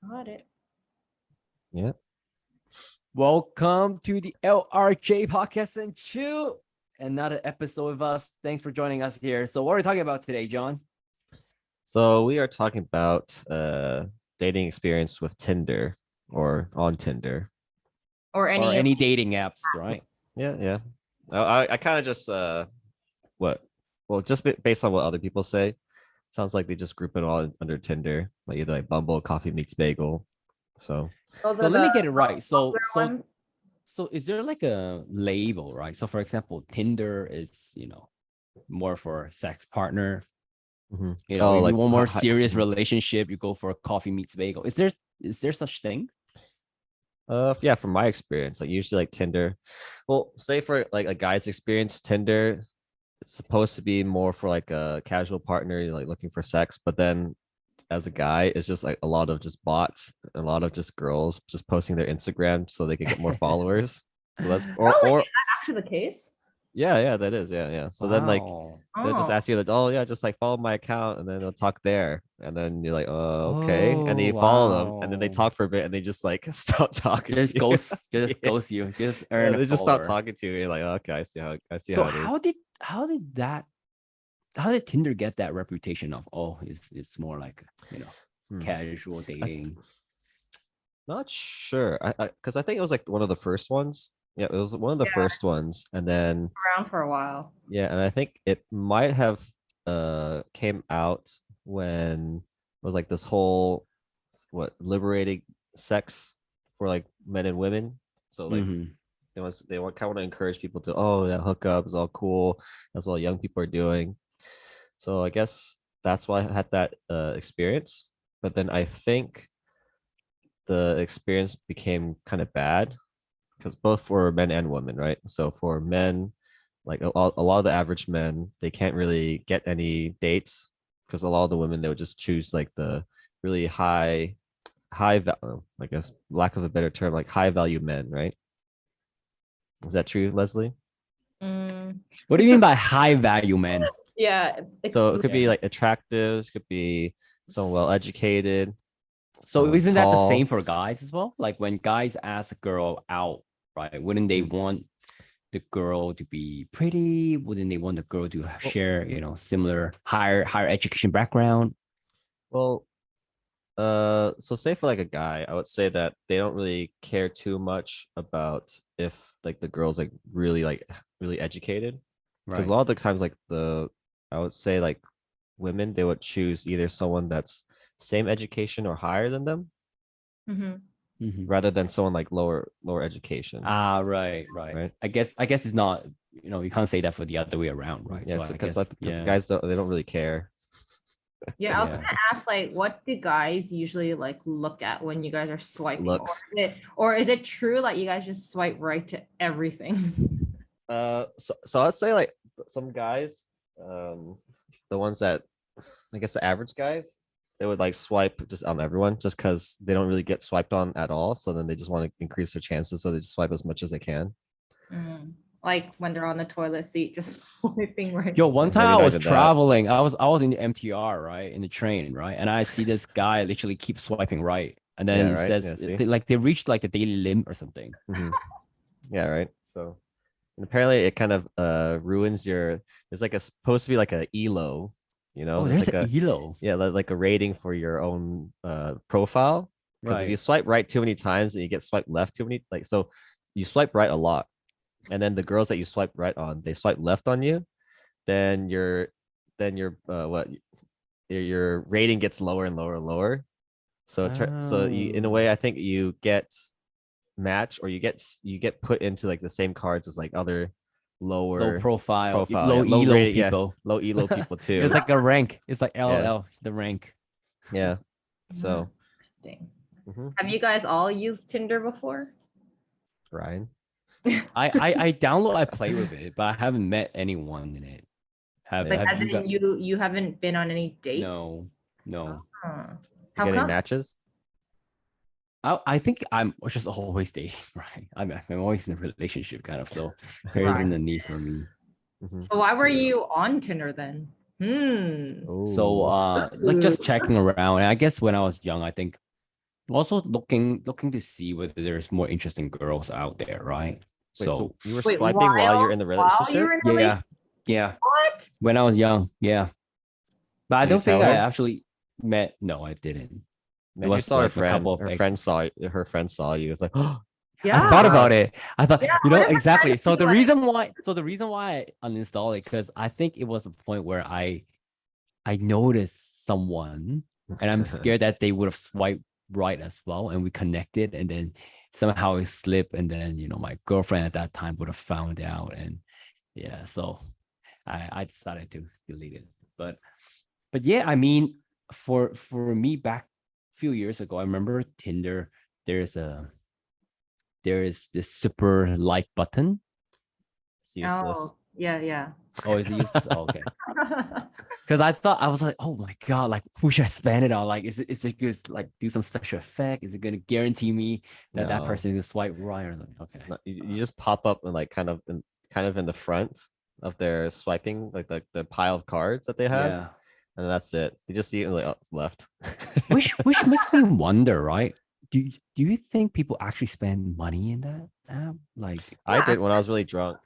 Got it. Yeah. Welcome to the LRJ podcast and chill. Another episode of us. Thanks for joining us here. So, what are we talking about today, John? So we are talking about dating experience with Tinder or on Tinder. Or any, Or any dating apps, right? Yeah. I kind of just just based on what other people say, sounds like they just group it all under Tinder, like either like Bumble, Coffee Meets Bagel. So those So are let me the get it right. So, popular ones. so is there like a label, right? So, for example, Tinder is, more for sex partner. mhm. If like you want more hi- serious relationship, you go for Coffee Meets Bagel. Is there such thing? yeah, from my experience, like usually like Tinder. Well, say for like a guy's experience, Tinder it's supposed to be more for like a casual partner, like looking for sex, but then as a guy, it's just like a lot of just bots, a lot of just girls just posting their Instagram so they can get more followers. So that's Is that actually the case? yeah, that is yeah. So then like Wow. they'll just Oh, ask you like, oh yeah, just like follow my account, and then they'll talk there, and then you're like, oh okay, and then Oh, you follow them, and then they wow. talk for a bit, and they just like stop talking Just to you. just Yeah. ghost you. Just Yeah, earn a they just stop follower. talking to you. You're like, okay, I see So how it is. how did Tinder get that reputation of it's more like Hmm. casual dating? Not sure. I because I think it was like one of the first ones. Yeah, it was one of the Yeah. first ones, and then around for a while. yeah, and I think it might have came out when it was like this whole liberating sex for like men and women. So like Mhm. they want kind of want to encourage people to, oh, that hookup is all cool. That's what young people are doing. So I guess that's why I had that experience. But then I think the experience became kind of bad because both for men and women, right? So for men, like a lot of the average men, they can't really get any dates because a lot of the women they would just choose like the really I guess lack of a better term, like high value men, right? Is that true, Leslie? Mm, What do you mean by high value man? yeah, So it could be Yeah. like attractive, it could be someone well educated, So isn't that the same tall. for guys as well? Like when guys ask a girl out, right? Wouldn't they want the girl to be pretty? Wouldn't they want the girl to share, similar higher education background? Well, so say for like a guy, I would say that they don't really care too much about if like the girl's like really educated. Because Right. a lot of the times I would say like women, they would choose either someone that's same education or higher than them mhm. Mhm. rather than someone like lower education. Ah, right. Right. I guess it's not, you can't say that for the other way around, right? Yeah, So I because guess, guys they don't really care. Yeah, I was Yeah. gonna ask, like, what do guys usually like look at when you guys are swiping, Looks. or is it true like you guys just swipe right to everything? So I'd say like some guys, the ones that I guess the average guys, they would like swipe just on everyone just because they don't really get swiped on at all. So then they just want to increase their chances, so they just swipe as much as they can. Like when they're on the toilet seat, just swiping right. Yo, one time Maybe I not was even that. traveling. I was in the MTR, right, in the train, right, and I see this guy literally keep swiping right, and then Yeah, it right? says Yeah, see? they reached like the daily limit or something. Mhm. Yeah, right. So and apparently it kind of ruins your. There's like supposed to be like a elo, Oh, there's there's like an a elo, yeah like a rating for your own profile. Because if you right? swipe right too many times and you get swiped left too many, like so you swipe right a lot, and then the girls that you swipe right on, they swipe left on you, then your your rating gets lower and lower and lower. So in a way, I think you get match, or you get put into like the same cards as like other Low lower profile, profile, low yeah, low elo rating, yeah, people. low elo people too. It's like a rank. It's like Yeah, LLL, the rank. yeah. So Interesting. mhm. Have you guys all used Tinder before? Ryan, I download, I play with it, but I haven't met anyone in it. Have Like, Yeah. have as you got? in you haven't been on any dates? No. Huh. you How get any come? matches? I think I'm just always dating, right? I'm always in a relationship, kind of. So there Right. isn't a need for me. Mhm. So why were you on Tinder then? So Oh, like just checking around. And I guess when I was young, I think Also looking to see whether there's more interesting girls out there, right? Wait, so you were Wait, swiping while you're in the while you relationship? were in a relationship? yeah, What? when I was young, yeah. But I Did you don't think tell I her? actually met. No, I didn't. It Man, you was saw her like a couple friend. of Her ex. friend saw her friend saw you. It's like, oh, I thought Yeah. about it. I thought, Yeah, you what know, if a exactly. friend So be the like, reason why, I uninstalled it, because I think it was a point where I noticed someone, and I'm scared that they would have swiped right as well, and we connected, and then somehow it slipped, and then my girlfriend at that time would have found out, and yeah, so I decided to delete it. But yeah, I mean, for me back a few years ago, I remember Tinder. There's a there is this super like button. it's useless. oh, yeah. Oh, is it useless? Oh, okay. Because I was like, oh my god, like who should I spend it on? Like, is it good? Like, do some special effect? Is it gonna guarantee me that that No, person is gonna swipe right or something? Okay. no, you just pop up and like kind of in the front of their swiping, like the pile of cards that they have, Yeah. and that's it. You just see it like, oh, it's left. Which makes me wonder, right? Do you think people actually spend money in that app? Like, I did when I was really drunk.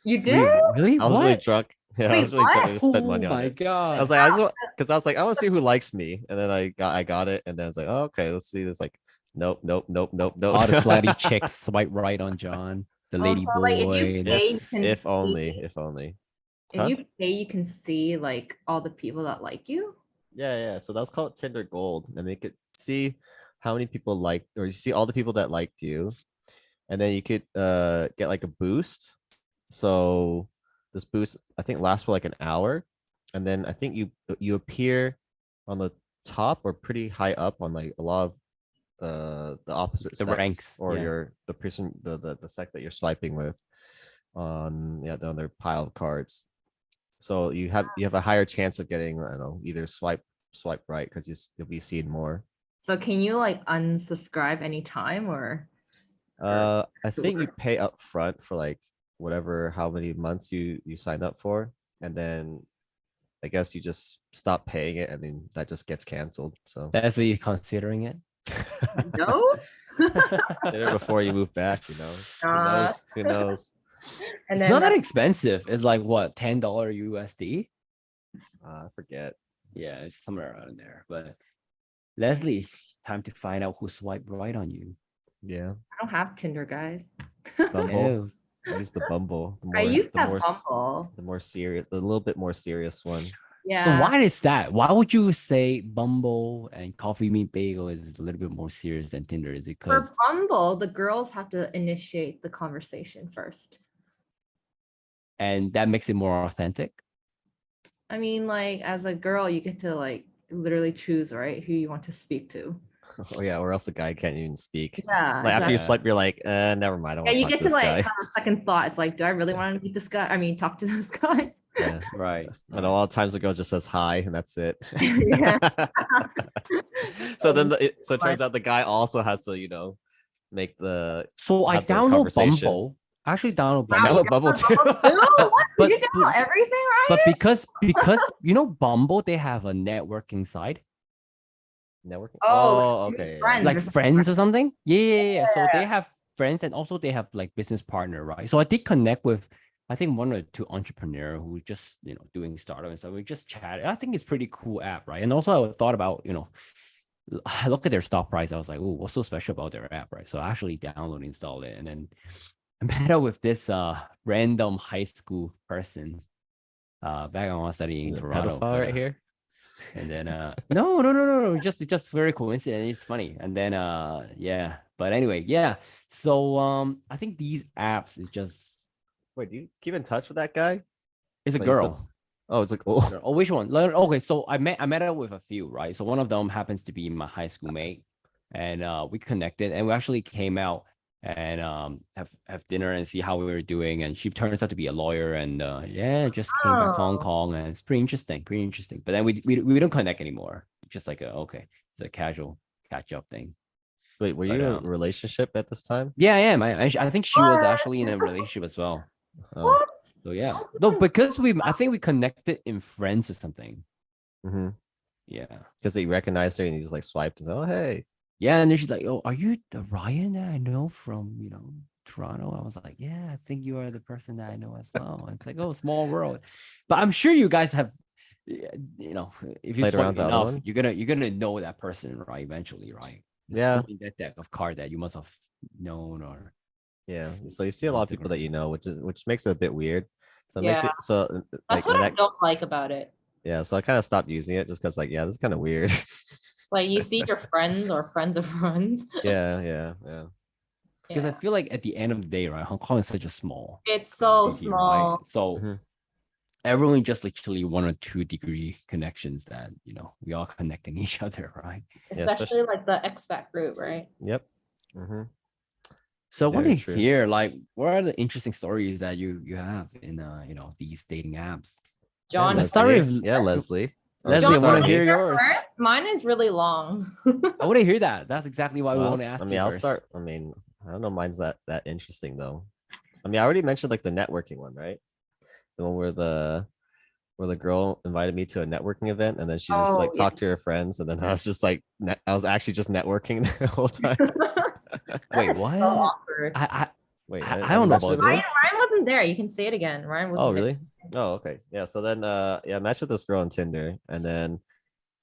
You did? really? I was really What? drunk. Yeah, I Wait, was really drunk. I what? just spent Oh money on my it. I god. was like, I just because I was like, I want to see who likes me, and then I got it, and then it's like, oh, okay, let's see. It's like, nope, nope, nope, nope, nope. All the slutty chicks swipe right on John, the Oh, lady so like if you boy. pay, you can if only, see, if only. if you pay, you can see like all the people that like you. Yeah. So that's called Tinder Gold, and they could see how many people liked, or you see all the people that liked you, and then you could get like a boost. So this boost I think lasts for like an hour, and then I think you appear on the top or pretty high up on like a lot of the opposite The sex ranks, or yeah. the person the sex that you're swiping with on on their pile of cards. So you have a higher chance of getting, I don't know, either swipe right because you'll be seeing more. So can you like unsubscribe anytime or? I think you pay up front for like whatever how many months you sign up for, and then I guess you just stop paying it, and then that just gets canceled. So Leslie considering it. No? did it before you move back, you know. Who Uh, knows? Who knows? And It's then not that that's- expensive. It's like what, $10 USD? I forget. Yeah, it's somewhere around there. But Leslie, time to find out who swiped right on you. Yeah. I don't have Tinder, guys. Bumble. Ew. I use the Bumble. I used to the have more Bumble. the more serious, the little bit more serious one. Yeah. So why is that? Why would you say Bumble and Coffee Meet Bagel is a little bit more serious than Tinder? Is it because For Bumble, the girls have to initiate the conversation first. and that makes it more authentic? I mean, like as a girl, you get to like literally choose, right, who you want to speak to. Oh yeah, or else the guy can't even speak. Yeah. Like after you exactly. swipe, you're like, never mind. I Yeah, want you to talk get to to this like guy. have a second thought. It's like, do I really want to meet this guy? I mean, talk to this guy. Yeah. Right. And a lot of times the girl just says hi, and that's it. Yeah. So then so it turns out the guy also has to, make the So I have the download conversation. Bumble. I actually download Wow, Bumble. you download Bumble too. What? But- You download but- everything, right? But because Bumble, they have a networking side, Networking. Oh, like Okay. friends. like or something. friends or something. Yeah. So they have friends and also they have like business partner, right? So I did connect with I think one or two entrepreneur who just doing startup and stuff. We just chatted. I think it's pretty cool app, right? And also I thought about I look at their stock price. I was like, oh, what's so special about their app, right? So I actually download, installed it, and then I met up with this random high school person back when I was studying in Is it Toronto. pedophile but, right here. And then no, just very coincident. It's funny. And then yeah. But anyway, yeah. So I think these apps is just Wait, do you keep in touch with that guy? it's a Like you said- girl. Oh, it's like oh. Oh, which one? Okay, so I met up with a few, right? So one of them happens to be my high school mate, and we connected, and we actually came out and have dinner and see how we were doing. And she turns out to be a lawyer, and yeah, just came back to Hong Oh. Kong, and it's pretty interesting, pretty interesting. But then we don't connect anymore. Just like okay, it's a casual catch up thing. Wait, were you But, in a relationship at this time? Yeah, I am. I think she was What? actually in a relationship as well. Oh. What? So yeah, no, because I think we connected in friends or something. Mm-hmm. Yeah. Because he recognized her and he just like swiped and said, "Oh hey." Yeah, and then she's like, "Oh, are you the Ryan that I know from Toronto?" I was like, "Yeah, I think you are the person that I know as well." It's like, oh, small world. But I'm sure you guys have, if you Played swipe around the other enough, one. you're gonna know that person, right? Eventually, right? There's Yeah. so in that deck of card that you must have known or Yeah. seen So you see a on lot of people that Instagram. you know, which makes it a bit weird. So it makes Yeah, me so that's like what when I that don't like about it. yeah, so I kind of stopped using it just because like yeah, this is kind of weird. Like you see your friends or friends of friends. Yeah, yeah, yeah. Because I Yeah, feel like at the end of the day, right, Hong Kong is such a small it's so city, right? small. So Mhm. everyone just literally 1 or 2 degree connections that we all connecting each other, right? Yeah, Especially especially like the expat group, right? yep. Hmm. So I want to Very true. hear like what are the interesting stories that you have in these dating apps. Yeah, John, Let's you start Leslie. with Yeah, Leslie. Or Leslie. John, I you want sorry, to want to hear me. hear yours. first? Mine is really long. I want to hear that. That's exactly why we want to ask you I'll first. start. I mean, I don't know. Mine's that interesting though. I mean, I already mentioned like the networking one, right? The one where the girl invited me to a networking event, and then she just Oh like yeah. talked to her friends, and then I was just like, I was actually just networking the whole time. That Wait, is what? so awkward. I Wait, I I don't didn't know mention about it before. this. Ryan wasn't there. You can say it again. Ryan Oh, wasn't there. really? Oh, okay. Yeah. So then, yeah, I matched with this girl on Tinder, and then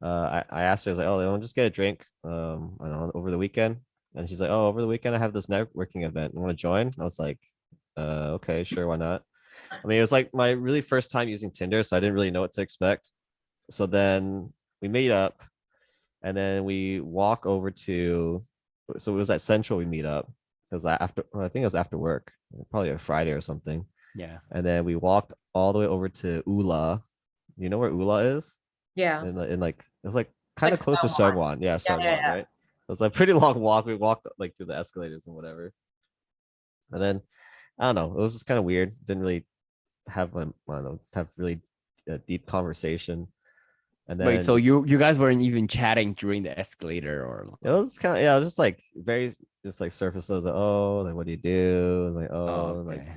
I asked her, I was like, oh, I want to just get a drink, I don't know, over the weekend. And she's like, oh, over the weekend I have this networking event. You want to join? I was like, okay, sure, why not? I mean, it was like my really first time using Tinder, so I didn't really know what to expect. So then we meet up, and then we walk over to, so it was at Central we meet up. It was after, I think it was after work, probably a Friday or something. Yeah. And then we walked all the way over to Ula. You know where Ula is? Yeah. In like it was like kind Like of close to someone. Shangwan. Yeah, Yeah, yeah, Shangwan, yeah. right? It was a pretty long walk. We walked like through the escalators and whatever. And then I don't know. It was just kind of weird. Didn't really have I don't know, have really a deep conversation. And Wait, so then you guys weren't even chatting during the escalator or it was kind of yeah, it was just like very just like surface. I was like, oh, like what do you do? I was like, oh, oh, like okay.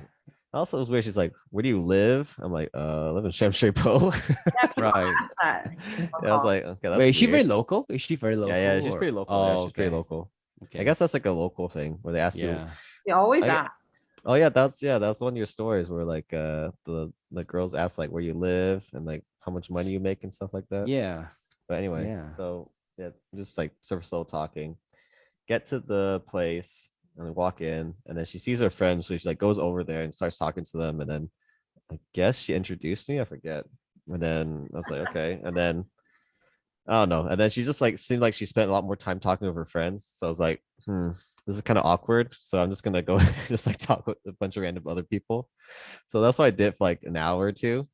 also it was weird. She's like, where do you live? I'm like, I live in Shamshui-Po. Yeah, people Right. ask that in Hong Yeah, I was Kong. like, okay, Wait, that's is she very weird. local? Is she very Yeah, local yeah, she's or pretty local. Yeah, oh she's pretty okay. local. I Okay. guess that's like a local thing where they ask you. Yeah. They always I ask. oh yeah, that's one of your stories where like the girls ask like where you live and like how much money you make and stuff like that. Yeah. But anyway, Yeah. so yeah, just like surface level talking. Get to the place and we walk in, and then she sees her friends, so she like goes over there and starts talking to them, and then I guess she introduced me. I forget. And then I was like, okay. And then I don't know. And then she just like seemed like she spent a lot more time talking with her friends. So I was like, this is kind of awkward. So I'm just gonna go just like talk with a bunch of random other people. So that's what I did for like an hour or two.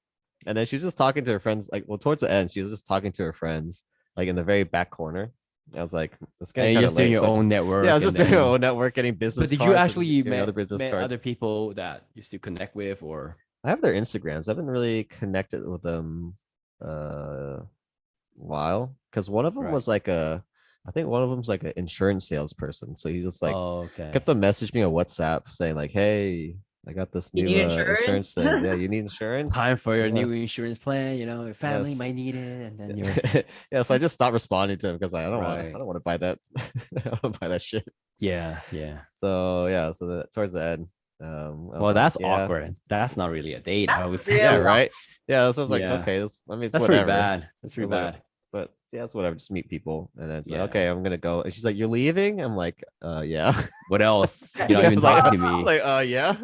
And then she was just talking to her friends, like well, towards the end, she was just talking to her friends, like in the very back corner. I was like, it's getting And you're kind of just doing late. your So own yeah, I network was and just doing my then own network, getting but business did you cards, actually giving other business met cards. other people that you still connect with or I have their Instagrams. I haven't really connected with them while because one of them right? was like I think one of them's like an insurance salesperson. So he just like Oh, okay. kept on messaging me on WhatsApp saying like, "Hey, I got this You new need insurance? insurance thing. Yeah, you need insurance? Time for your Yeah, new insurance plan, your family yes, might need it, and then you're yeah." So I just stopped responding to him because I right. don't want to buy that. I don't want to buy that shit. Yeah, yeah. So yeah, so towards the end, I was Well, like, that's yeah, awkward. That's not really a date, I That's would say. yeah, really right, yeah. So I was like, Yeah, okay, I mean, it's that's pretty whatever. bad. That's I pretty was like, bad. but yeah, it's whatever. Just meet people, and then it's like, Yeah. okay, I'm gonna go. And she's like, "You're leaving?" I'm like, yeah. What else? You're not Yeah, I even was like, talking to me. yeah,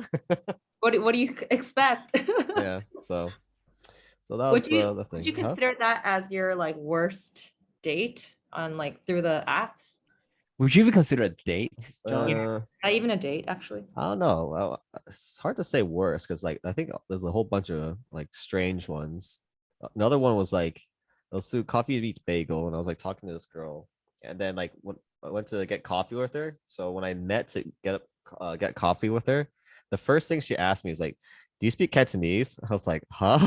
what do you expect? yeah. So that Would was you the would thing, you huh? consider that as your like worst date on like through the apps? Would you even consider a date, John? Yeah, not even a date actually. I don't know. Well, it's hard to say worse because like I think there's a whole bunch of like strange ones. Another one was like I was through Coffee Beats Bagel, and I was like talking to this girl, and then like when I went to get coffee with her. So when I met to get coffee with her, the first thing she asked me is like, "Do you speak Cantonese?" I was like, "Huh."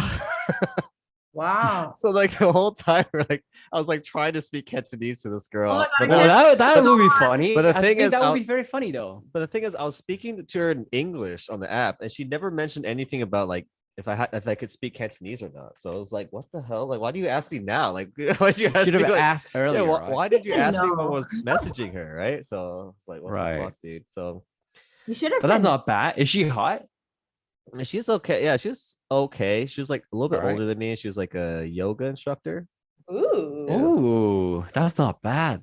Wow. So like the whole time, like I was like trying to speak Cantonese to this Oh my girl, God, but Oh, then, yes. that would be funny. but the I thing think is, that would be very funny though. I was speaking to her in English on the app, and she never mentioned anything about like if I could speak Cantonese or not. So I was like, what the hell? Like, why do you ask me now? Like, why did you ask Should me? have Like, asked yeah, earlier, right? why did you ask me when I No. was messaging her, right? So it's like, what the Right. fuck, dude? So You should have But that's said not bad. Is she hot? she's okay. Yeah, she's okay. She was like a little bit All right. older than me. She was like a yoga instructor. ooh. Yeah. Ooh, that's not bad.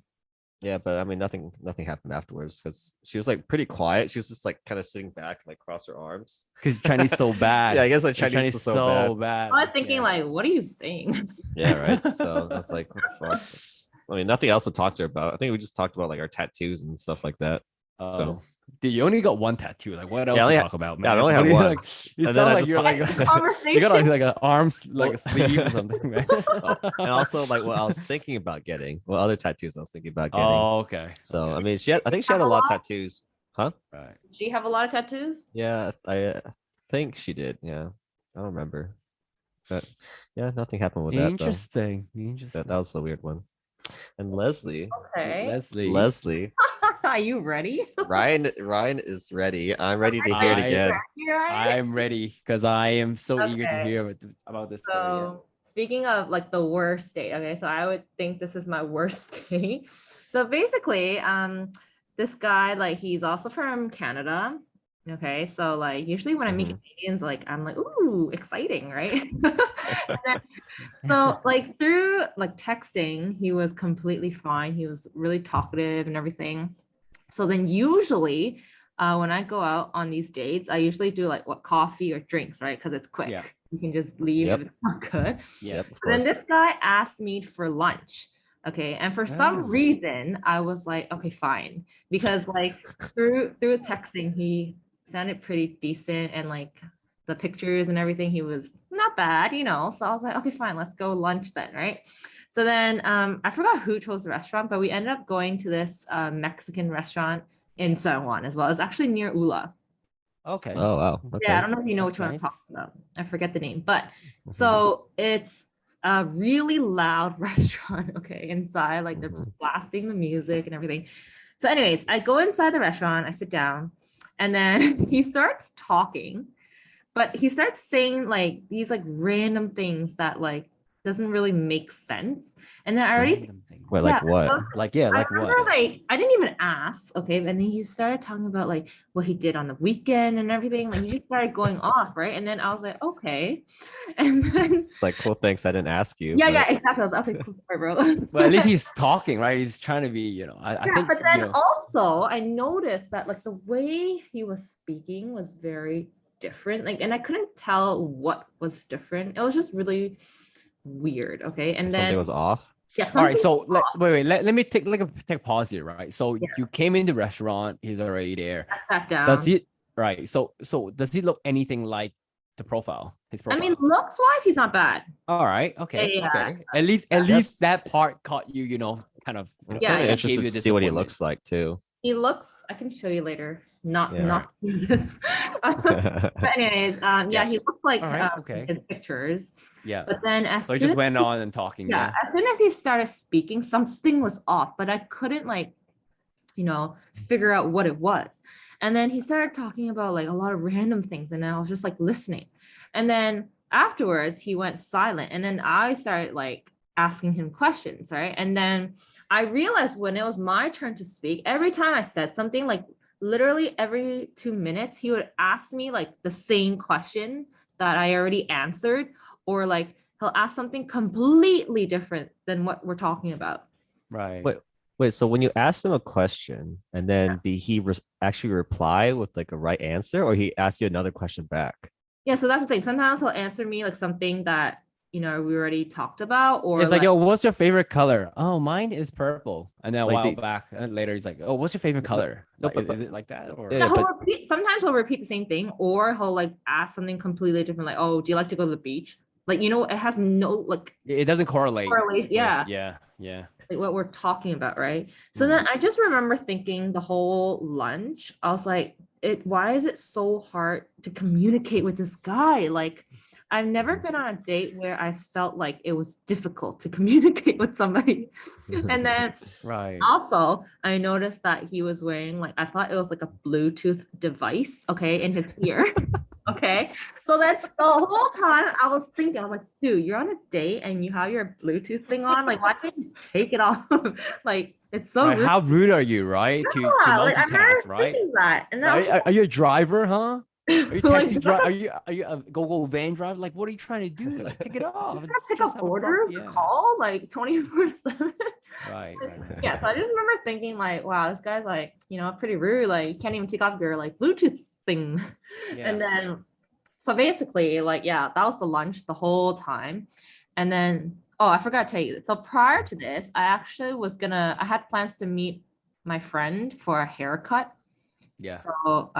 Yeah, but I mean, nothing happened afterwards because she was like pretty quiet. She was just like kind of sitting back, like cross her arms. Because Chinese so bad. Yeah, I guess like Your Chinese is so bad. I was thinking like, what are you saying? Yeah, right. So I was like, what the fuck? I mean, nothing else to talk to her about. I think we just talked about like our tattoos and stuff like that. So, dude, you only got one tattoo. Like, what else I only to ha- talk about, yeah, I man? only What have do you, one. Like, you And then sound I like just you're talk- like Conversation. you got like an arms, like a sleeve or something, man. And also like what I was thinking about getting, what other tattoos I was thinking about getting. Oh, okay. So Okay. I mean, I think she had a lot of tattoos, huh? Right. Do you have a lot of tattoos? Yeah, I think she did. Yeah, I don't remember, but yeah, nothing happened with that Interesting. though. Interesting. That was a weird one. And Leslie, Okay. Leslie. Are you ready? Ryan is ready. I'm ready to hear it again. You're right. I'm ready because I am so eager to Okay. hear about this story. Yeah. So speaking of like the worst date, okay, so I would think this is my worst date. So basically, this guy, like he's also from Canada. Okay, so like usually when I meet Canadians, like I'm like, ooh, exciting, right? And then, so like through like texting, he was completely fine. He was really talkative and everything. So then usually when I go out on these dates, I usually do like what coffee or drinks, right? Because it's quick. Yeah. You can just leave Yep. if it's not good. Yep. Of But then course. this guy asked me for lunch. Okay. And for some Oh. reason, I was like, okay, fine. Because like through texting, he sounded pretty decent and like the pictures and everything, he was not bad, you know. So I was like, okay, fine, let's go lunch then, right? So then I forgot who chose the restaurant, but we ended up going to this Mexican restaurant in San Juan as well. It's actually near Ula. Okay. Oh wow. Okay. Yeah, I don't know if you know That's which one I'm nice. talking about. I forget the name, but Mhm. so it's a really loud restaurant, okay, inside, like they're Mhm. blasting the music and everything. So, anyways, I go inside the restaurant, I sit down, and then he starts talking, but he starts saying like these like random things that like doesn't really make sense. And then I already Random thing. Wait, like yeah, what? those- Like yeah, I like remember what? like I didn't even ask, okay, and then he started talking about like what he did on the weekend and everything. Like he just started going off, right? And then I was like, okay, and then It's like cool. Thanks. I didn't ask you. yeah, but- yeah, exactly. I was like, okay, cool, sorry, bro. Well, at least he's talking, right? He's trying to be, I Yeah, think, but then you know, also I noticed that like the way he was speaking was very different. Like, and I couldn't tell what was different. It was just really weird. Okay, and something then was off. yeah, all right. something So wait, let me take take a pause here, right? So Yeah. you came in the restaurant, he's already there. I sat down. Does he right? So does he look anything like the profile? His I profile. mean, looks wise, he's not bad. All right. Okay. Yeah. Okay. At least Yes. that part caught you, kind of. I'm Yeah, kind of yeah. interested gave you to see what he disappointment. looks like too. He looks. I can show you later. Not Yeah. not this. But anyways, yeah, Yeah. he looked like All right, okay. his pictures. Yeah. But then as So he soon just went on and talking. yeah, Yeah. as soon as he started speaking, something was off, but I couldn't like, figure out what it was. And then he started talking about like a lot of random things, and I was just like listening. And then afterwards, he went silent, and then I started like asking him questions, right? And then I realized when it was my turn to speak, every time I said something, like literally every 2 minutes, he would ask me like the same question that I already answered, or like he'll ask something completely different than what we're talking about. Right. Wait. So when you asked him a question, and then did he actually reply with like a right answer, or he asked you another question back? Yeah, so that's the thing. Sometimes he'll answer me like something that we already talked about, or It's like, yo, what's your favorite color? Oh, mine is purple. And then a Like while the- back, and later he's like, oh, what's your favorite color? no, Like, but- is it like that? Or Yeah, Yeah, he'll but- repeat. Sometimes he'll repeat the same thing, or he'll like ask something completely different, like, "Oh, do you like to go to the beach?" Like, it has no like it doesn't correlate. correlation. with- Yeah, Yeah. like what we're talking about, right? So then I just remember thinking the whole lunch, I was like, why is it so hard to communicate with this guy? Like, I've never been on a date where I felt like it was difficult to communicate with somebody. And then Right. also, I noticed that he was wearing like, I thought it was like a Bluetooth device, okay, in his ear. Okay. So then the whole time I was thinking, I was like, dude, you're on a date and you have your Bluetooth thing on. Like, why can't you just take it off? Like, it's so Right? rude. How rude are you, right? To Yeah, like I remember multitask, right? thinking that. And then I was Right? Are you a driver, huh? Are you just like, taxi driver? Are you a go van driver? Like, what are you trying to do? Like, take it off. gonna pick Just up have a proper, orders, yeah. call like 24/7. Right, right, right. Yeah, so I just remember thinking like, wow, this guy's like, pretty rude. Like, you can't even take off your like Bluetooth thing. Yeah. And then, so basically, like, yeah, that was the lunch the whole time. And then, oh, I forgot to tell you. So prior to this, I had plans to meet my friend for a haircut. Yeah. So,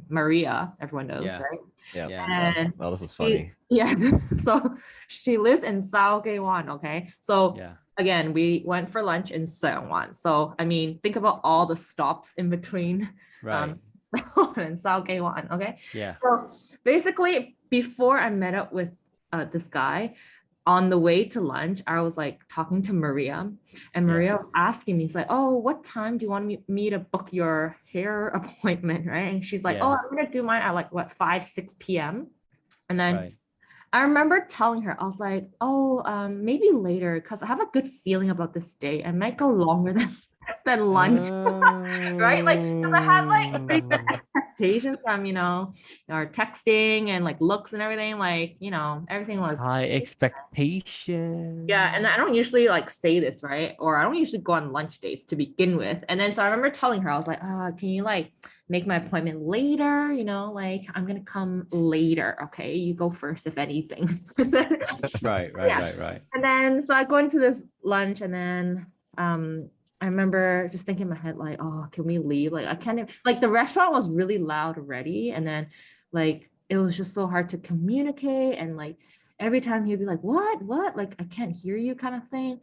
Maria, everyone knows, Yeah. right? Yeah. Yeah. And Oh, this is she- funny. yeah. So she lives in Saogewan, okay? So Yeah. again, we went for lunch in Seongwan. So I mean, think about all the stops in between Right. Seoul and Saogewan, okay? Yeah. So basically, before I met up with this guy, on the way to lunch, I was like talking to Maria, and Yeah. Maria was asking me, "He's like, oh, what time do you want me to book your hair appointment?" Right? And she's like, Yeah. "Oh, I'm gonna do mine at like what 5-6 p.m." And then Right. I remember telling her, I was like, "Oh, maybe later, because I have a good feeling about this day. I might go longer than lunch." Right? Like, because I had like pretty good expectations from, our texting and like looks and everything. Like, everything was, High expectation. yeah. And I don't usually like say this, right? Or I don't usually go on lunch dates to begin with. And then so I remember telling her, I was like, can you like make my appointment later? Like I'm gonna come later. Okay, you go first, if anything. Right. Yeah. Right. And then so I go into this lunch, and then I remember just thinking in my head, like, oh, can we leave? Like, I can't like the restaurant was really loud already. And then like it was just so hard to communicate. And like every time he'd be like, what? Like, I can't hear you kind of thing.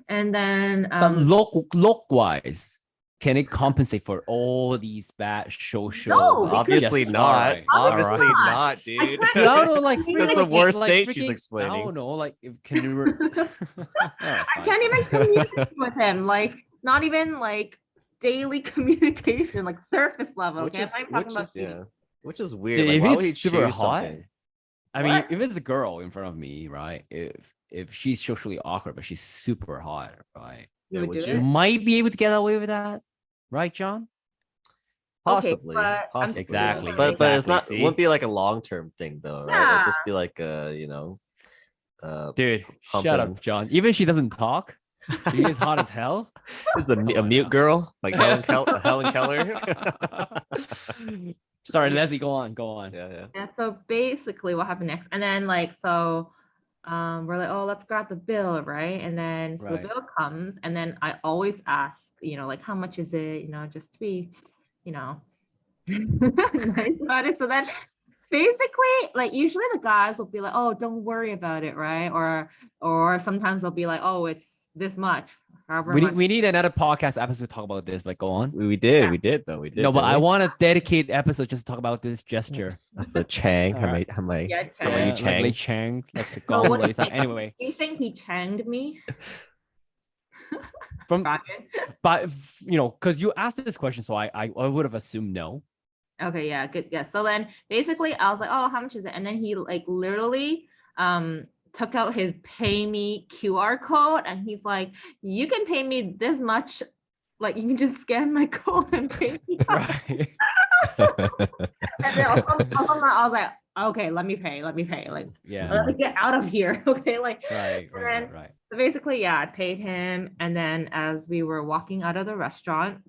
And then But look wise, can it compensate for all these bad social? No, because- Obviously Yes, not. alright, Obviously Obviously not. not, I dude. can't- Dude, I don't know, like That's freaking, the worst like, date she's freaking- explaining. I don't know, like if can you? I can't even communicate with him. Like, not even like daily communication, like surface level. Which Okay, is I'm not talking about yeah. Which is weird. Dude, Like, if why he's would he super choose hot, something? I mean, What? if it's a girl in front of me, right? If she's socially awkward, but she's super hot, right? You Yeah, would would do you? it? Might be able to get away with that, right, John? Possibly. but I'm- Possibly. Exactly, But it's exactly, not. It see? wouldn't be like a long term thing though, right? It'd just Yeah. be like Dude, shut Humping. up, John. Even she doesn't talk. She is hot as hell. This is a Come on mute now. girl, like Helen Keller. Sorry, Leslie, go on. Yeah. Yeah, so basically what happened next, and then like so we're like, oh, let's grab the bill, right? And then so Right. the bill comes, and then I always ask, like, how much is it, just to be, nice about it. So then basically, like, usually the guys will be like, oh, don't worry about it, right? Or sometimes they'll be like, oh, it's this much, however much. We need another podcast episode to talk about this, but go on. We did though. We did. No, but didn't I we? want a dedicated episode just to talk about this gesture. Of the Chang. How Alright. many? Yeah, How many Yeah, like Lei Chang? Chang, like the No, Gong what do you Lei. think? Anyway, Do you think he changed me? from Ryan? but because you asked this question, so I would have assumed no. Okay, yeah, good. Yeah. So then basically I was like, oh, how much is it? And then he like literally took out his pay me QR code, and he's like, you can pay me this much. Like, you can just scan my code and pay me. Right. And then I was like, okay, let me pay. Like, Yeah. let me get out of here. Okay. Like, Right. so basically, yeah, I paid him. And then as we were walking out of the restaurant,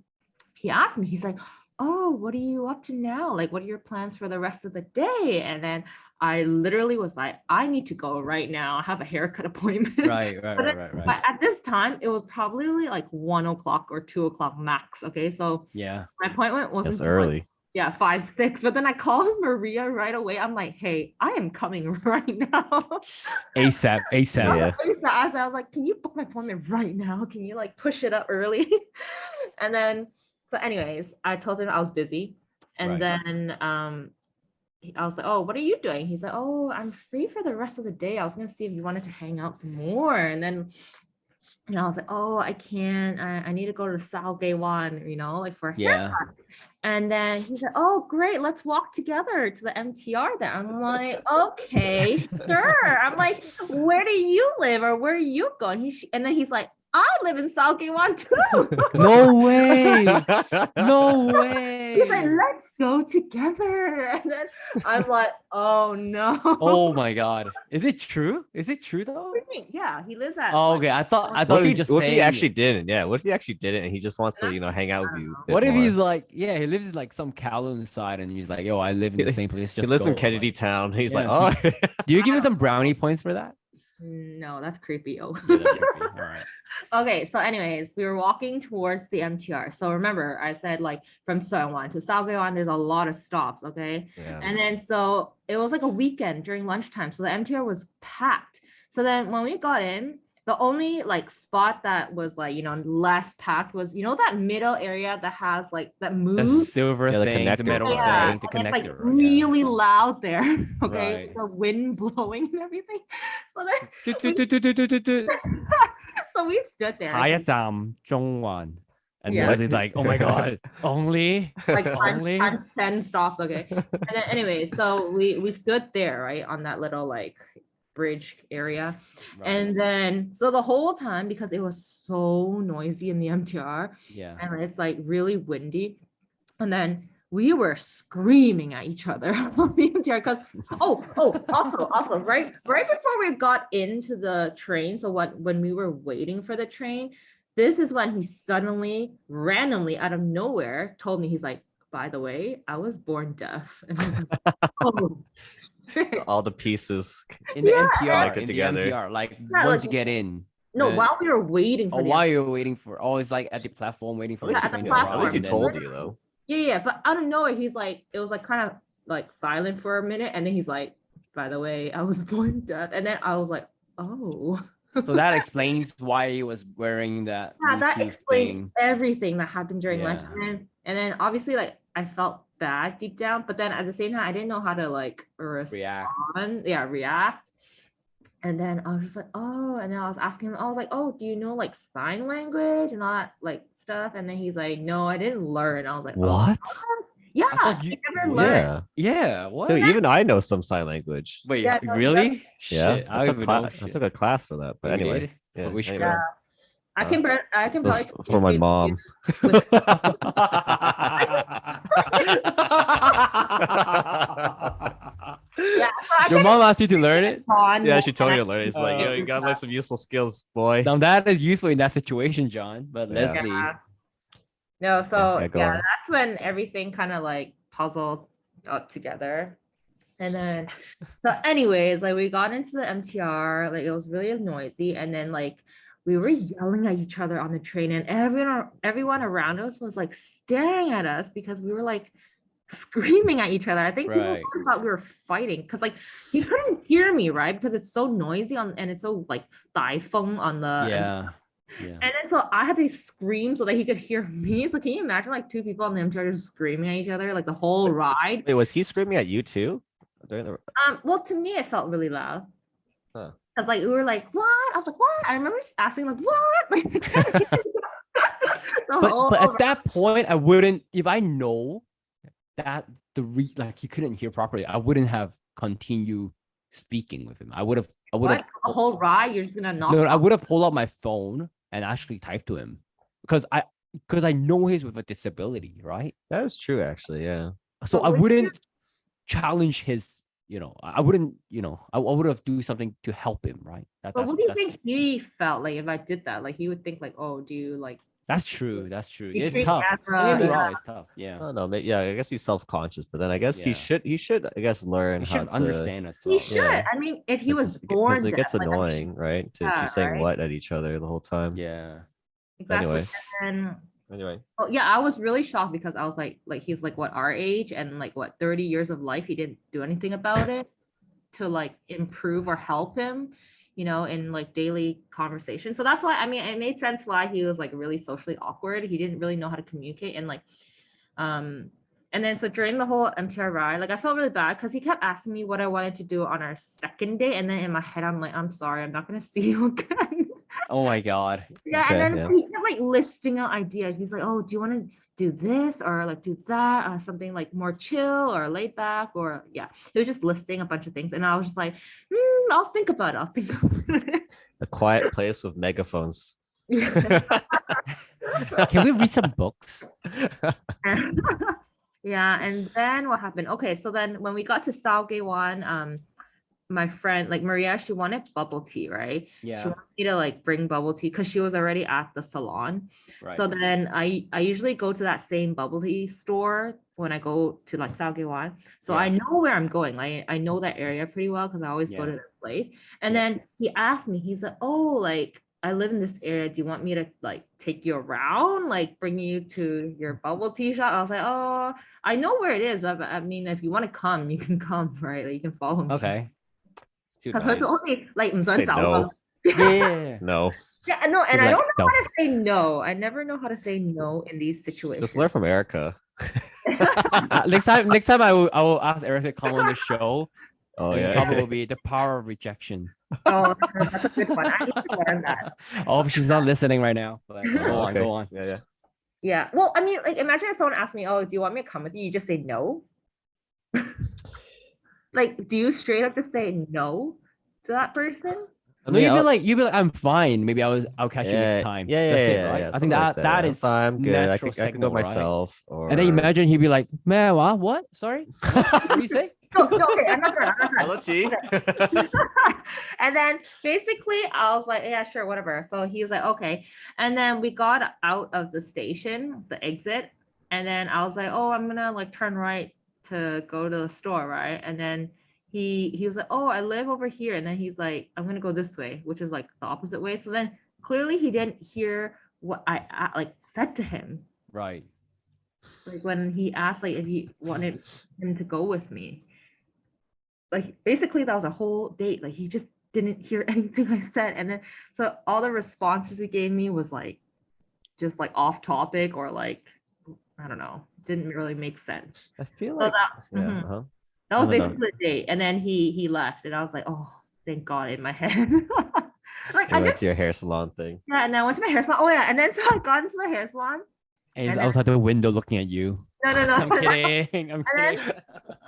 he asked me, he's like, oh, what are you up to now? Like, what are your plans for the rest of the day? And then I literally was like, I need to go right now. I have a haircut appointment. Right. But at this time, it was probably like 1 o'clock or 2 o'clock max. Okay. So Yeah. my appointment wasn't That's till, like, early. yeah, 5, 6. But then I called Maria right away. I'm like, hey, I am coming right now. ASAP. Yeah. I was like, can you book my appointment right now? Can you like push it up early? And then, so anyways, I told him I was busy. And Right. then I was like, oh, what are you doing? He's like, oh, I'm free for the rest of the day. I was gonna see if you wanted to hang out some more. And then And I was like, oh, I can't. I need to go to Salgaywan, like for a Yeah. haircut. And then he said, oh, great. Let's walk together to the MTR then. I'm like, okay, sure. I'm like, where do you live or where are you going? And then he's like, I live in Salgaywan too. No way. No He's like, way. let's go together. And then I'm like, oh no. Oh my God. Is it true? Is it true though? Yeah, he lives at. Oh, like, okay. I thought What you if were he, just what if he saying actually it. didn't? Yeah. What if he actually didn't and he just wants to, hang out with you? A bit What if more? he's like, yeah, he lives in like some Kowloon side and he's like, yo, I live in the same place. He Just lives in go. Kennedy Like, Town. He's yeah, like, oh, do you give him some brownie points for that? No, that's creepy. Oh. Yeah, that's creepy. All right. Okay, so anyways, we were walking towards the MTR. So remember, I said like from Seowan to Salgyewan, there's a lot of stops, okay? yeah. And then so it was like a weekend during lunchtime, so the MTR was packed. So then when we got in, the only like spot that was like less packed was that middle area that has like that The moves. silver Yeah, the thing, the connector metal part, Yeah, thing, right? the and it's like connector. really loud there. Okay, Right. the wind blowing and everything. So then Yeah. so we stood there. 하야잠 종원. And Yeah. Leslie's like, oh my God, only? Like Only? times 10 stops. Okay. And then anyway, so we stood there, right, on that little like bridge area. Right. And then so the whole time, because it was so noisy in the MTR Yeah. and it's like really windy, and then we were screaming at each other on the MTR because also right before we got into the train, so when we were waiting for the train, this is when he suddenly randomly out of nowhere told me, he's like, by the way, I was born deaf. And I was like, oh. All the pieces. In the Yeah, MTR, connected in together. the MTR, like Yeah, once like- you get in. No, then- while we were waiting for Oh, the while you're waiting for, it's like at the platform waiting for At least, the at the train to platform. at least he arrive, and told then- you though. Yeah, but out of nowhere, he's like, it was like kind of like silent for a minute, and then he's like, by the way, I was born deaf. And then I was like, oh. So that explains why he was wearing that Yeah, that Bluetooth explains thing. everything that happened during lunch. Yeah. And then obviously like I felt bad deep down, but then at the same time, I didn't know how to like React. react. And then I was just like, oh, and then I was asking him, I was like, oh, do you know like sign language and all that like stuff? And then he's like, no, I didn't learn. I was like, oh, What? yeah, I thought you you- never what? learned. Yeah. Yeah, what? Dude, even I know some sign language. Wait, Yeah, no, really? Yeah. Shit, I don't took, even know I shit. took a class for that. But Oh, you anyway. did? Yeah, For which anyway. girl? I can Those probably for my communicate mom. with- yeah, so I Your can mom asked you to learn it? on Yeah, more she told me than to learn. It's like, yo, you gotta learn some useful skills, boy. Now that is useful in that situation, John. But Yeah. Leslie, Yeah. No, so yeah, go yeah, on. that's when everything kind of like puzzled up together. And then so anyways, like we got into the MTR, like it was really noisy, and then like we were yelling at each other on the train, and everyone around us was like staring at us because we were like screaming at each other. I think Right. people thought we were fighting because like he couldn't hear me, right? Because it's so noisy and it's so like taifeng on the yeah. and then so I had to scream so that he could hear me. So can you imagine like two people on the MTR just screaming at each other like the whole ride? Wait, was he screaming at you too? During the... Well, to me it felt really loud. Huh. Cause like we were like, what? I was like, what? I remember just asking like, what? Like, But at that point, I wouldn't, if I know that like he couldn't hear properly, I wouldn't have continued speaking with him. I would have the whole ride you're just gonna knock. I would have pulled out my phone and actually typed to him because I know he's with a disability, right? That is true, actually. Yeah. So But I would wouldn't challenge his, I wouldn't, I would have do something to help him, right? But what do you think he felt like if I did that? Like he would think like, oh, do you like? That's true. That's true. You It's treat tough. as Don't get me a- wrong, it's tough. Yeah. I don't know. Yeah, I guess he's self-conscious, but then I guess Yeah. he should, I guess, learn You how should to understand as He well. should. Yeah. I mean, if he was because born, it gets deaf, like, I mean, annoying, right? To yeah, keep saying right? what at each other the whole time. Yeah. exactly. Anyway. And Anyway. oh, yeah, I was really shocked because I was like he's like what our age and like what 30 years of life. He didn't do anything about it to like improve or help him, in like daily conversation. So that's why, I mean, it made sense why he was like really socially awkward. He didn't really know how to communicate and like, and then so during the whole MTR ride, like I felt really bad because he kept asking me what I wanted to do on our second day, and then in my head I'm like, I'm sorry, I'm not gonna see you again. Oh my god. Yeah, Okay, and then yeah. he kept like listing out ideas. He's like, "Oh, do you want to do this or like do that, or something like more chill or laid back?" Or yeah, he was just listing a bunch of things, and I was just like, "I'll think about it. I'll think about it." A quiet place with megaphones. Yeah. Can we read some books? Yeah, and then what happened? Okay, so then when we got to Salgewan, my friend, like Maria, she wanted bubble tea, right? She Yeah. wanted me to like bring bubble tea because she was already at the salon. Right. So then I usually go to that same bubble tea store when I go to like Salgewan. So I Yeah. know where I'm going. Like I know that area pretty well because I always go Yeah. to that place. And Yeah. then he asked me, he's like, "Oh, like I live in this area. Do you want me to like take you around, like bring you to your bubble tea shop?" I was like, "Oh, I know where it is, but I mean, if you want to come, you can come, right? Like you can follow me." Okay. Too 佢就好 nice. 似 like 唔想 Say 走 no. 咁。 Yeah. No. Yeah, no, and You're I like, don't know no. how to say no. I never know how to say no in these situations. Just learn from Erica. Next time I will ask Eric to come on the show. Oh And the yeah. topic will be the power of rejection. Oh, that's a good one. I need to learn that. Oh, she's not listening right now. But go Oh, on, okay. go on. Yeah, yeah. Yeah. Well, I mean, like imagine if someone asked me, "Oh, do you want me to come with you?" You just say no. Like, do you straight up just say no to that person? No, you'd be like, I'm fine. Maybe I'll catch you next yeah, time. yeah, That's it, yeah, right? yeah, I think something like that yeah. is Fine, I'm good. I natural could go signal, right? myself. Or And then imagine he'd be like, man, what? Sorry? What do you say? No, okay, I'm not done. hello T. And then basically I was like, yeah, sure, whatever. So he was like, okay. And then we got out of the station, the exit. And then I was like, oh, I'm gonna like turn right to go to the store, right? And then he was like, oh, I live over here. And then he's like, I'm gonna go this way, which is like the opposite way. So then clearly he didn't hear what I like said to him. Right. Like when he asked like if he wanted him to go with me. Like basically that was a whole date. Like he just didn't hear anything I said. And then so all the responses he gave me was like just like off topic or like I don't know, didn't really make sense. I feel So like that, yeah. mhm. Uh-huh. That was I don't know. basically the date. And then he left and I was like, oh, thank God in my head. Like You I went just to your hair salon thing. yeah, and then I went to my hair salon. Oh yeah, and then so I got into the hair salon. And he's And then- outside the window looking at you. No. I'm kidding. I'm then- kidding.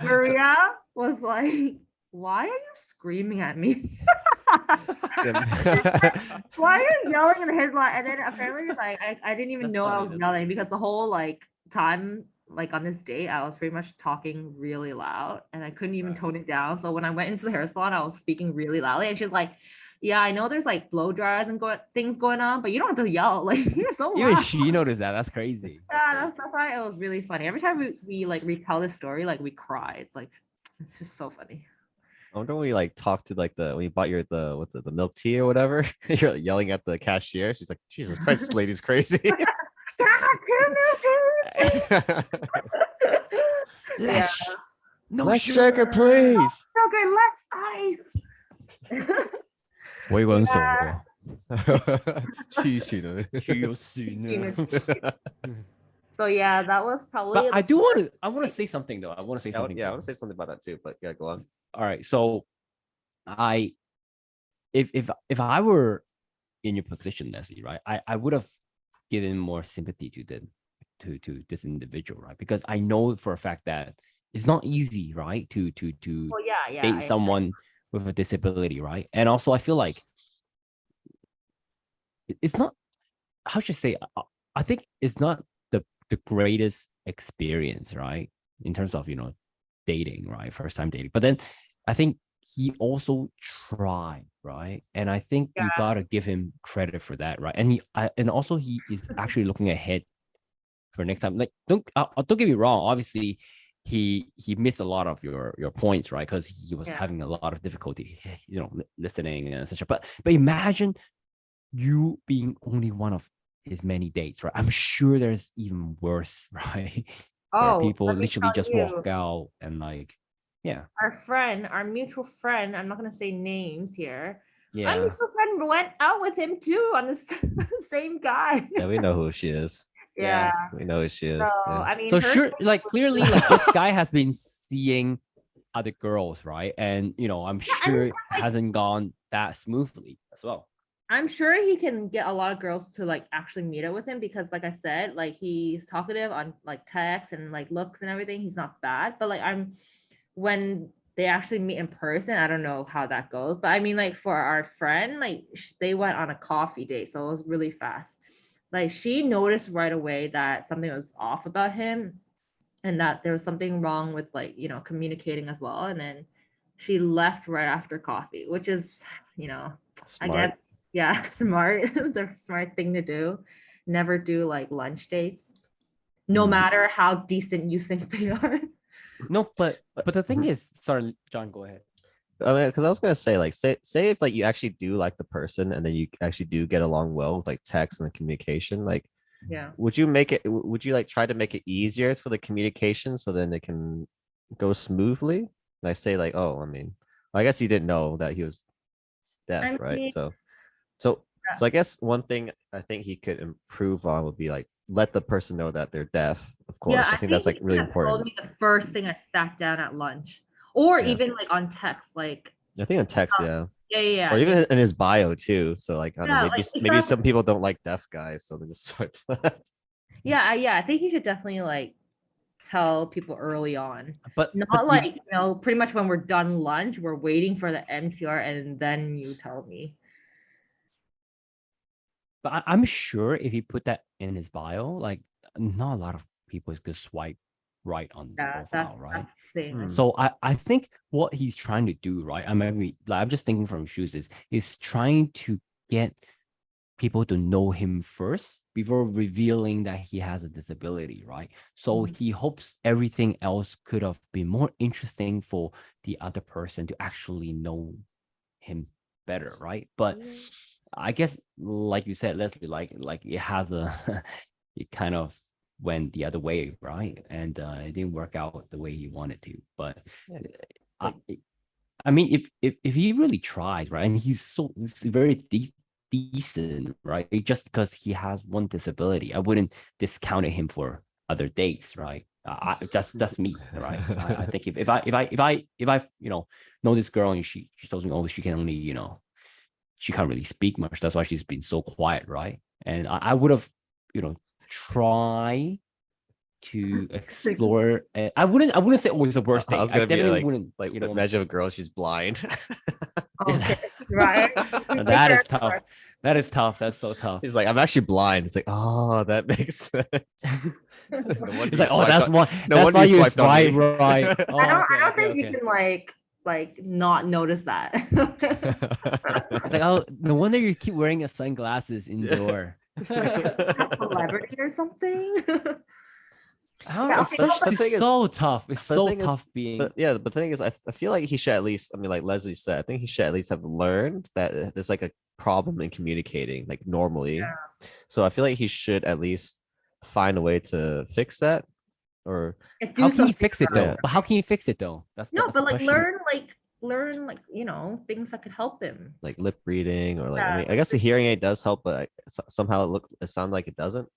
Maria was like, why are you screaming at me? Why are you yelling in his line? And then apparently like I didn't even That's know I funny, was though. yelling because the whole like time like on this date I was pretty much talking really loud and I couldn't even Right. tone it down. So when I went into the hair salon, I was speaking really loudly and she's like, yeah, I know there's like blow dries and things going on, but you don't have to yell. Like you're so Even loud. she noticed that. That's crazy. Yeah, that's why it was really funny. Every time we like retell this story, like we cry. It's like it's just so funny. I wonder when we like talked to like when you bought your the milk tea or whatever. You're like, yelling at the cashier. She's like, Jesus Christ, this lady's crazy. Yeah. No Less sugar, please. Okay, let's ice. 我一个人手哦，去死了。去有死呢。 So yeah, that was probably. But I want to say something though. I want to say something. Yeah, I want to say something about that too, but yeah, go on. All right. So if I were in your position, Nessie, right, I would have given more sympathy to this individual, right? Because I know for a fact that it's not easy, right, to Well, yeah. date someone with a disability, right? And also I feel like it's not, how should I say, I think it's not the greatest experience, right, in terms of dating, right, first time dating. But then I think he also tried, right? And I think you gotta give him credit for that, right? And and also he is actually looking ahead for next time. Like don't get me wrong, obviously he missed a lot of your points, right? Because he was having a lot of difficulty listening and etc. But imagine you being only one of his many dates, right? I'm sure there's even worse, right? Where people literally just walk out and like, yeah. Our mutual friend, I'm not gonna say names here. Yeah. Our mutual friend went out with him too on the same guy. Yeah, we know who she is. Yeah. We know who she is. So Yeah. I mean, So her sure, thing like was- clearly, like this guy has been seeing other girls, right? And I'm sure it hasn't gone that smoothly as well. I'm sure he can get a lot of girls to like actually meet up with him because like I said, like he's talkative on like text and like looks and everything. He's not bad. But like when they actually meet in person, I don't know how that goes. But I mean, like for our friend, like they went on a coffee date, so it was really fast. Like she noticed right away that something was off about him and that there was something wrong with like, communicating as well. And then she left right after coffee, which is, I Smart. guess, yeah, smart, the smart thing to do. Never do like lunch dates, no Mm. matter how decent you think they are. No, but the thing Mhm. is, sorry, John, go ahead. I mean, because I was gonna say, like, say if like you actually do like the person, and then you actually do get along well with like text and the communication, like, Yeah. would you like try to make it easier for the communication so then it can go smoothly? Like, say like, oh, I mean, I guess you didn't know that he was I deaf, right? mean, So I guess one thing I think he could improve on would be like let the person know that they're deaf. Of yeah, course, I I think think that's he like should really have told important. me the first thing I sat down at lunch, or Yeah, even like on text, like, I think in text, yeah, yeah, yeah, yeah, or even in his bio too. So like, I don't know, yeah, maybe like maybe exactly. some people don't like deaf guys, so they just swipe left. Yeah, I think he should definitely like tell people early on. But Not if like, pretty much when we're done lunch, we're waiting for the MTR and then you tell me. but I'm sure if he put that in his bio, like not a lot of people is gonna swipe right on his Yeah, profile, right? that's the thing. Hmm. So I think what he's trying to do, right? I mean, like, I'm just thinking from his shoes is he's trying to get people to know him first before revealing that he has a disability, right? So Mhm. he hopes everything else could have been more interesting for the other person to actually know him better, right? But I guess, like you said, Leslie, like it has a, it kind of went the other way, right? And it didn't work out the way he wanted to. But Yeah, I, like I mean, if he really tried, right, and he's very decent, right? Just because he has one disability, I wouldn't discount him for other dates, right? That's me, right? I think if I know this girl and she tells me, oh, she can only she can't really speak much. That's why she's been so quiet, right? And I would have try to explore. I wouldn't say always the worst I date. was I gonna be definitely wouldn't like want to. imagine a girl, she's blind. Okay, right. Be That is careful. tough. That is tough. That's so tough. He's like, I'm actually blind. It's like, oh, that makes sense. No wonder It's you like, oh, swiped on. No that's wonder why you you swiped on swipe me. right. I Oh, don't I okay, don't okay, think you okay. can like not notice that. It's like, oh, no wonder you keep wearing your sunglasses Yeah. indoor. A celebrity or something. How Yeah, it's okay, no, such but The it's thing is, so tough. It's the so thing is, tough being. but yeah, but the thing is, I feel like he should at least, I mean, like Leslie said, I think he should at least have learned that there's like a problem in communicating, like normally. So I feel like he should at least find a way to fix that, or How do can you something fix it about yeah, though? it. But how can you fix it though? No, That's but the like question. learn things that could help him. like lip reading, or like, I Yeah, mean, I guess the hearing aid does help, but somehow it sounds like it doesn't.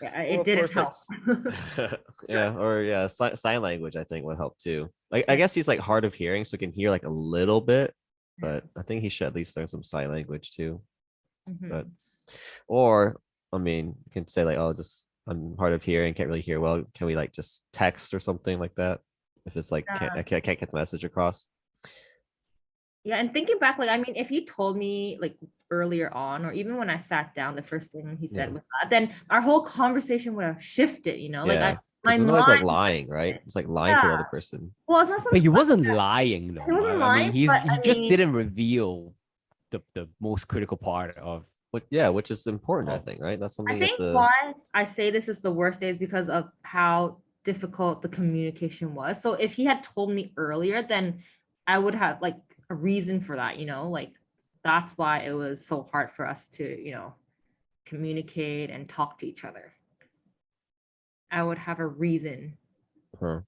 yeah, Or it of didn't course, like, help. yeah, or yeah, sign language I think would help too. Like, I Yeah. guess he's like hard of hearing, so he can hear like a little bit, but I think he should at least learn some sign language too. But Mhm. or I mean, you can say like, oh, just I'm hard of hearing, can't really hear well. Can we like just text or something like that? If it's like I can't get the message across. Yeah, and thinking back, like I mean, if you told me like earlier on, or even when I sat down, the first thing he Yeah, said was that, then our whole conversation would have shifted, Like yeah, my because then it's like mind, lying, right? It's like lying to yeah. the other person. Well, it's not so But much he like wasn't lying though, he wasn't right? I mean, lying, but he I just mean, didn't reveal the most critical part of. But yeah, which is important, I Oh, think, right? That's I something you have think to. why I say this is the worst day is because of how difficult the communication was. So if he had told me earlier, then I would have like a reason for that, like that's why it was so hard for us to, communicate and talk to each other. I would have a reason. Huh.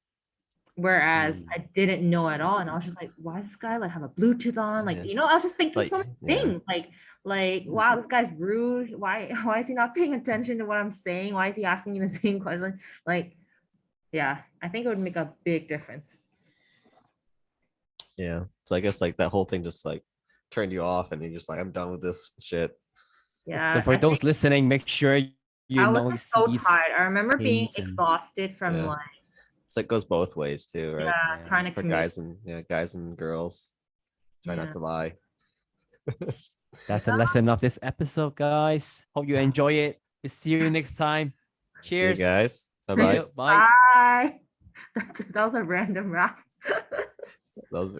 Whereas mm. I didn't know at all. And I was just like, why does this guy like have a Bluetooth on? Like, Yeah. I was just thinking Like, so many yeah. things. Like, wow, this guy's rude. Why is he not paying attention to what I'm saying? Why is he asking me the same question? Like, yeah, I think it would make a big difference. Yeah. So I guess like that whole thing just like turned you off, and you're just like, I'm done with this shit. Yeah. So for I think those listening, make sure you I was know just so these tired. I remember being things and exhausted from Yeah. like, So it goes both ways too, right? yeah, Yeah. trying to For communicate. guys and girls. Try not Yeah. to lie. that's the lesson of this episode, guys. Hope you enjoy it. See you next time. See you Cheers. guys. Bye See bye. you. Bye. Bye. That was a random rap. That was